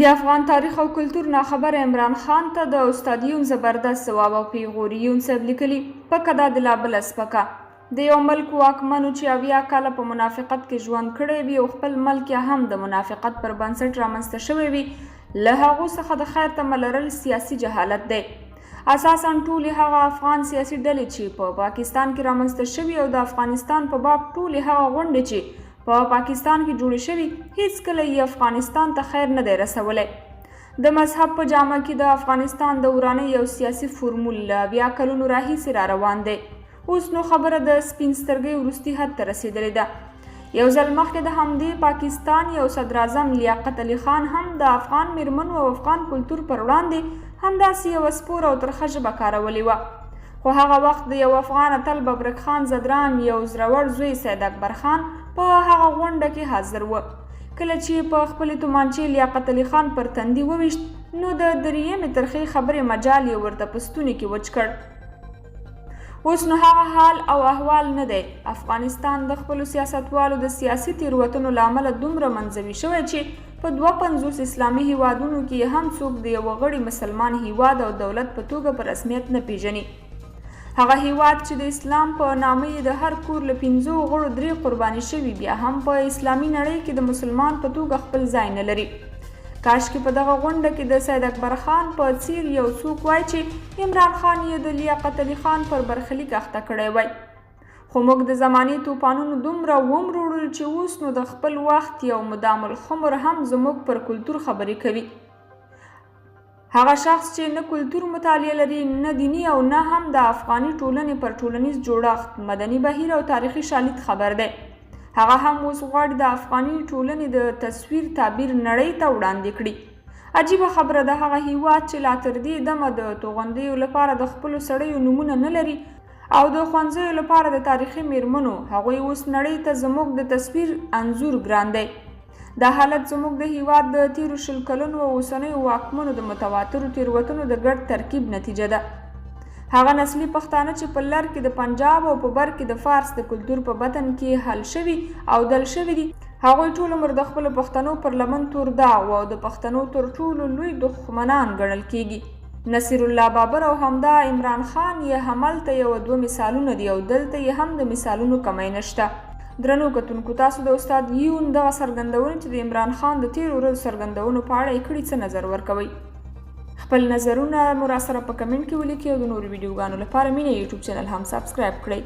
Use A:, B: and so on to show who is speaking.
A: د افغان تاریخ او کلتور ناخبر عمران خان ته د استادیون زبردست ځواب او پیغوریون صاحب لیکلي پکه دا د لا بله سپکه د یو ملک واکمنو چې 80 کاله په منافقت کې ژوند کړی وي او خپل ملک هم د منافقت پر بنسټ رامنځته شوی وي له هغو څخه د خیر تمه لرل سیاسي جهالت دی. اساساً ټولې هغه افغان سیاسي ډلې چې په پاکستان کې رامنځته شوي او د افغانستان په باب ټولې هغه غونډې چې په پاکستان کې جوړې شوي هیڅکله یې افغانستان ته خیر نه دی رسولی. د مذهب په جامه کې د افغانستان د ورانۍ یو سیاسي فورمول له 80 کلونو راهیسې را روان دی. اوس نو خبره د سپین سترګۍ وروستي حد ته رسېدلې ده. یو ځل مخکې د همدې پاکستان یو صدراعظم لیاقت علي خان هم د افغان میرمنو او افغان کلتور پر وړاندې همداسې یوه سپوره او ترخه ژبه کارولې وه. خو هغه وخت د یو افغان اتل ببرک خان زدران یو زړور زوی سید اکبر خان په هغه غونډه کې حاضر و. کله چې په خپلې تومانچې لیاقت علي خان پر تندي وویشت نو د درېیمې ترخې خبرې مجال یې ورته په ستوني کې وچ کړ. اوس نو هغه حال او احوال نه دی. افغانستان د خپلو سیاستوالو د سیاسي تېروتنو له امله دومره منزوي شوی چې په 52 اسلامي هیوادونو کې هم څوک د یوه غړي مسلمان هیواد او دولت په توګه په رسمیت نه پیژني. هغه هیواد چې د اسلام په نامه یې د هر کور له 5 غړو 3 قرباني شوي بیا هم په اسلامي نړۍ کې د مسلمان په توګه خپل ځای نه لري. کاشکې په دغه غونډه کې د سید اکبر خان په څیر یو څوک وای چې عمران خان یې د لیاقت علي خان پر برخلیک اخته کړی وای. خو موږ د زمانې توپانونو دومره ومروړل چې اوس نو د خپل وخت یو مدام الخمر هم زموږ پر کلتور خبرې کوي. هغه شخص چې نه کلتور مطالعه لري نه دینی او نه هم د افغاني ټولنې پر ټولنیز جوړښت مدني بهیر او تاریخي شالید خبر دی. هغه هم اوس غواړي د افغاني ټولنې د تصویر تعبیر نړۍ ته وړاندې کړي. عجیبه خبره ده هغه هیواد چې لا تر دې دمه د توغندیو لپاره د خپلو سړیو نومونه نه لري او د ښوونځیو لپاره د تاریخي میرمنو هغوی اوس نړۍ ته زموږ د تصویر انځور ګران دی. دا حالت زموږ د هیواد د تیرو 10 کلونو او اوسنیو واکمنو د متواترو تیروتنو د ګډ ترکیب نتیجه ده. هغه نسلي پښتانه چې په لر کې د پنجاب او په بر کې د فارس د کلتور په بطن کې حل شوي او دل شوي دي هغوی ټول عمر د خپلو پښتنو پر لمن تور داغ او د پښتنو تر ټولو لوی دښمنان ګڼل کیږي. نصیر الله بابر او همدا عمران خان یې هملته یو 2 مثالونه دي او دلته یې هم د مثالونو کمی نشته. درنو کتونکو تاسو د استاد یون دغه څرګندونې چې د عمران خان د تیرو ورځو څرګندونو په اړه یې کړي څه نظر ورکوئ؟ خپل نظرونه مو راسره په کمنټ کې ولیکئ او د نورو ویډیوګانو لپاره مینه یوټیوب چینل هم سبسکرایب کړئ.